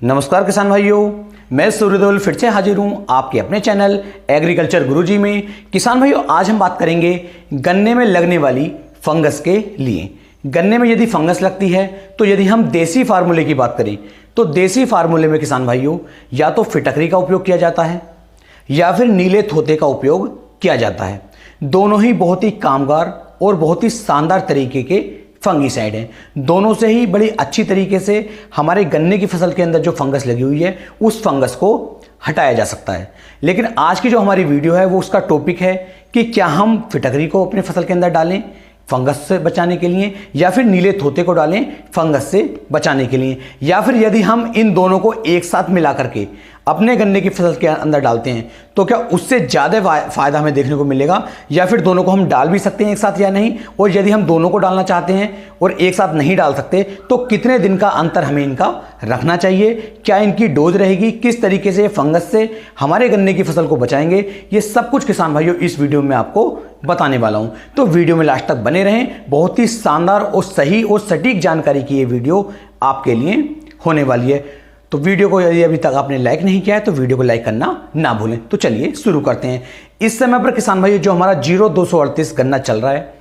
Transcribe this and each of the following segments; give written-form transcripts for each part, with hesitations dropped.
नमस्कार किसान भाइयों, मैं सूर्यदेवल फिर से हाजिर हूं आपके अपने चैनल एग्रीकल्चर गुरुजी में। किसान भाइयों, आज हम बात करेंगे गन्ने में लगने वाली फंगस के लिए। गन्ने में यदि फंगस लगती है तो यदि हम देसी फार्मूले की बात करें तो देसी फार्मूले में किसान भाइयों या तो फिटकरी का उपयोग किया जाता है या फिर नीले थोते का उपयोग किया जाता है। दोनों ही बहुत ही कामगार और बहुत ही शानदार तरीके के फंगीसाइड हैं। दोनों से ही बड़ी अच्छी तरीके से हमारे गन्ने की फसल के अंदर जो फंगस लगी हुई है उस फंगस को हटाया जा सकता है। लेकिन आज की जो हमारी वीडियो है वो उसका टॉपिक है कि क्या हम फिटकरी को अपने फसल के अंदर डालें फंगस से बचाने के लिए या फिर नीले थोते को डालें फंगस से बचाने के लिए, या फिर यदि हम इन दोनों को एक साथ मिला करके अपने गन्ने की फसल के अंदर डालते हैं तो क्या उससे ज़्यादा फायदा हमें देखने को मिलेगा, या फिर दोनों को हम डाल भी सकते हैं एक साथ या नहीं। और यदि हम दोनों को डालना चाहते हैं और एक साथ नहीं डाल सकते तो कितने दिन का अंतर हमें इनका रखना चाहिए, क्या इनकी डोज रहेगी, किस तरीके से फंगस से हमारे गन्ने की फसल को बचाएंगे, ये सब कुछ किसान भाइयों इस वीडियो में आपको बताने वाला हूं। तो वीडियो में लास्ट तक बने रहें। बहुत ही शानदार और सही और सटीक जानकारी की ये वीडियो आपके लिए होने वाली है। तो वीडियो को यदि अभी तक आपने लाइक नहीं किया है तो वीडियो को लाइक करना ना भूलें। तो चलिए शुरू करते हैं। इस समय पर किसान भाइयों जो हमारा 0238 गन्ना चल रहा है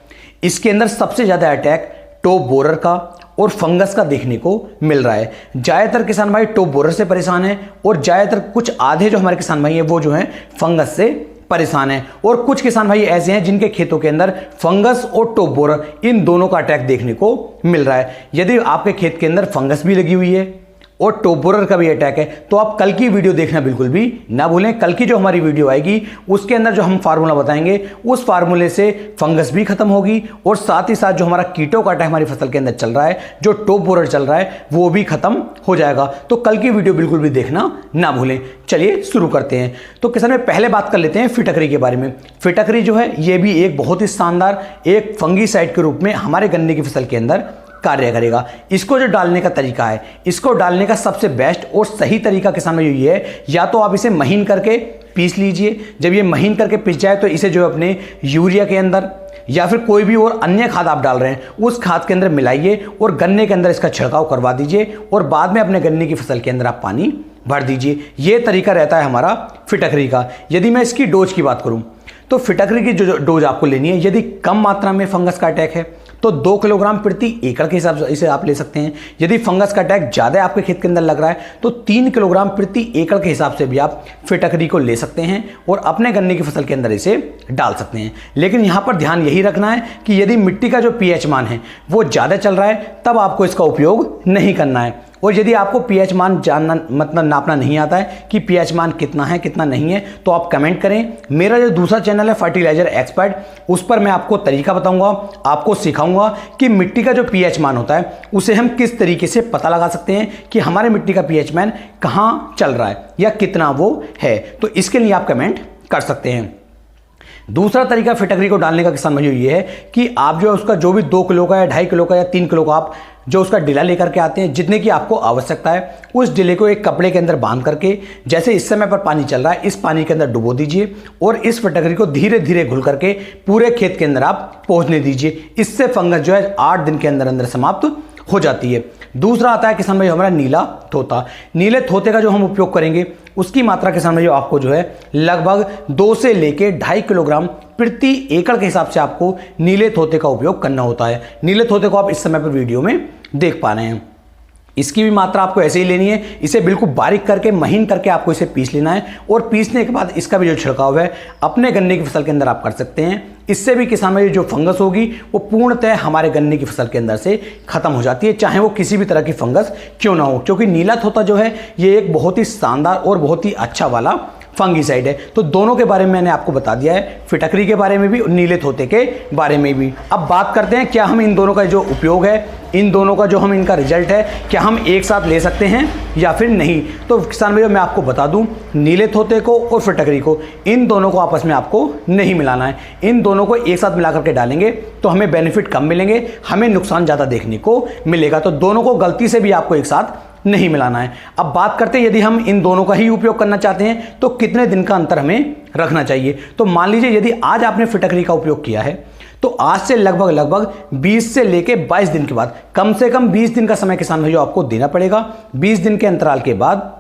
इसके अंदर सबसे ज़्यादा अटैक टॉप बोरर का और फंगस का देखने को मिल रहा है। ज़्यादातर किसान भाई टॉप बोरर से परेशान है और ज़्यादातर कुछ आधे जो हमारे किसान भाई हैं वो जो हैं फंगस से परेशान है। और कुछ किसान भाई ऐसे हैं जिनके खेतों के अंदर फंगस और टॉप बोरर इन दोनों का अटैक देखने को मिल रहा है। यदि आपके खेत के अंदर फंगस भी लगी हुई है और टॉप बोरर का भी अटैक है तो आप कल की वीडियो देखना बिल्कुल भी ना भूलें। कल की जो हमारी वीडियो आएगी उसके अंदर जो हम फार्मूला बताएंगे उस फार्मूले से फंगस भी खत्म होगी और साथ ही साथ जो हमारा कीटों का अटैक हमारी फसल के अंदर चल रहा है, जो टॉप बोरर चल रहा है, वो भी खत्म हो जाएगा। तो कल की वीडियो बिल्कुल भी देखना ना भूलें। चलिए शुरू करते हैं। तो किसान में पहले बात कर लेते हैं फिटकरी के बारे में। फिटकरी जो है ये भी एक बहुत ही शानदार एक फंगीसाइड के रूप में हमारे गन्ने की फसल के अंदर कार्य करेगा। इसको जो डालने का तरीका है, इसको डालने का सबसे बेस्ट और सही तरीका किसान में ये है, या तो आप इसे महीन करके पीस लीजिए। जब ये महीन करके पिस जाए तो इसे जो अपने यूरिया के अंदर या फिर कोई भी और अन्य खाद आप डाल रहे हैं उस खाद के अंदर मिलाइए और गन्ने के अंदर इसका छिड़काव करवा दीजिए और बाद में अपने गन्ने की फसल के अंदर आप पानी भर दीजिए। ये तरीका रहता है हमारा फिटकरी का। यदि मैं इसकी डोज की बात करूं तो फिटकरी की जो डोज आपको लेनी है, यदि कम मात्रा में फंगस का अटैक है तो 2 किलोग्राम प्रति एकड़ के हिसाब से इसे आप ले सकते हैं। यदि फंगस का अटैक ज़्यादा आपके खेत के अंदर लग रहा है तो 3 किलोग्राम प्रति एकड़ के हिसाब से भी आप फिटकरी को ले सकते हैं और अपने गन्ने की फसल के अंदर इसे डाल सकते हैं। लेकिन यहाँ पर ध्यान यही रखना है कि यदि मिट्टी का जो pH मान है वो ज़्यादा चल रहा है तब आपको इसका उपयोग नहीं करना है। और यदि आपको pH मान जानना मतलब नापना नहीं आता है कि pH मान कितना है कितना नहीं है तो आप कमेंट करें। मेरा जो दूसरा चैनल है फर्टिलाइजर एक्सपर्ट, उस पर मैं आपको तरीका बताऊंगा, आपको सिखाऊंगा कि मिट्टी का जो pH मान होता है उसे हम किस तरीके से पता लगा सकते हैं कि हमारे मिट्टी का pH मान कहाँ चल रहा है या कितना वो है। तो इसके लिए आप कमेंट कर सकते हैं। दूसरा तरीका फिटकरी को डालने का किसान भाइयों ये है कि आप जो उसका जो भी 2 किलो का या 2.5 किलो का या 3 किलो का आप जो उसका डिला लेकर के आते हैं, जितने की आपको आवश्यकता है उस डिले को एक कपड़े के अंदर बांध करके, जैसे इस समय पर पानी चल रहा है इस पानी के अंदर डुबो दीजिए और इस फिटकरी को धीरे धीरे घुल करके पूरे खेत के अंदर आप पहुंचने दीजिए। इससे फंगस जो है 8 दिन के अंदर अंदर समाप्त हो जाती है। दूसरा आता है किसान भाई हमारा नीला थोता। नीले थोते का जो हम उपयोग करेंगे उसकी मात्रा किसान भाई आपको जो है लगभग 2 से लेके 2.5 किलोग्राम प्रति एकड़ के हिसाब से आपको नीले थोते का उपयोग करना होता है। नीले थोते को आप इस समय पर वीडियो में देख पा रहे हैं। इसकी भी मात्रा आपको ऐसे ही लेनी है। इसे बिल्कुल बारीक करके महीन करके आपको इसे पीस लेना है और पीसने के बाद इसका भी जो छिड़काव है अपने गन्ने की फसल के अंदर आप कर सकते हैं। इससे भी किसान में जो फंगस होगी वो पूर्णतः हमारे गन्ने की फसल के अंदर से खत्म हो जाती है, चाहे वो किसी भी तरह की फंगस क्यों ना हो। क्योंकि नीला थोता जो है ये एक बहुत ही शानदार और बहुत ही अच्छा वाला फंगीसाइड है। तो दोनों के बारे में मैंने आपको बता दिया है, फिटकरी के बारे में भी और नीले थोते के बारे में भी। अब बात करते हैं क्या हम इन दोनों का जो उपयोग है, इन दोनों का जो हम इनका रिजल्ट है, क्या हम एक साथ ले सकते हैं या फिर नहीं। तो किसान भाइयों मैं आपको बता दूं, नीले थोते को और फिटकरी को, इन दोनों को आपस में आपको नहीं मिलाना है। इन दोनों को एक साथ मिला करके डालेंगे तो हमें बेनिफिट कम मिलेंगे, हमें नुकसान ज़्यादा देखने को मिलेगा। तो दोनों को गलती से भी आपको एक साथ नहीं मिलाना है। अब बात करते हैं यदि हम इन दोनों का ही उपयोग करना चाहते हैं तो कितने दिन का अंतर हमें रखना चाहिए। तो मान लीजिए यदि आज आपने फिटकरी का उपयोग किया है तो आज से लगभग 20 से लेके 22 दिन के बाद, कम से कम 20 दिन का समय किसान भाइयों आपको देना पड़ेगा। 20 दिन के अंतराल के बाद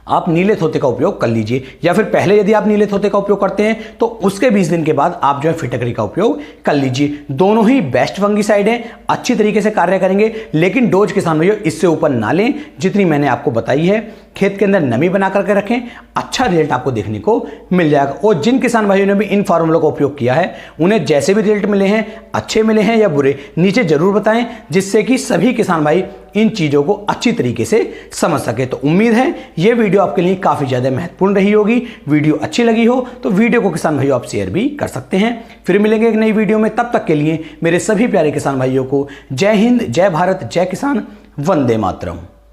आप नीले थोते का उपयोग कर लीजिए, या फिर पहले यदि आप नीले थोते का उपयोग करते हैं तो उसके 20 दिन के बाद आप जो है फिटकरी का उपयोग कर लीजिए। दोनों ही बेस्ट फंगिसाइड हैं, अच्छी तरीके से कार्य करेंगे, लेकिन डोज किसान भाइयों इससे ऊपर ना लें जितनी मैंने आपको बताई है। खेत के अंदर नमी बना करके रखें, अच्छा रिजल्ट आपको देखने को मिल जाएगा। और जिन किसान भाइयों ने भी इन फार्मूलों का उपयोग किया है उन्हें जैसे भी रिजल्ट मिले हैं, अच्छे मिले हैं या बुरे, नीचे जरूर बताएं, जिससे कि सभी किसान भाई इन चीजों को अच्छी तरीके से समझ सके। तो उम्मीद है यह वीडियो आपके लिए काफी ज्यादा महत्वपूर्ण रही होगी। वीडियो अच्छी लगी हो तो वीडियो को किसान भाइयों आप शेयर भी कर सकते हैं। फिर मिलेंगे एक नई वीडियो में, तब तक के लिए मेरे सभी प्यारे किसान भाइयों को जय हिंद, जय भारत, जय किसान, वंदे मातरम।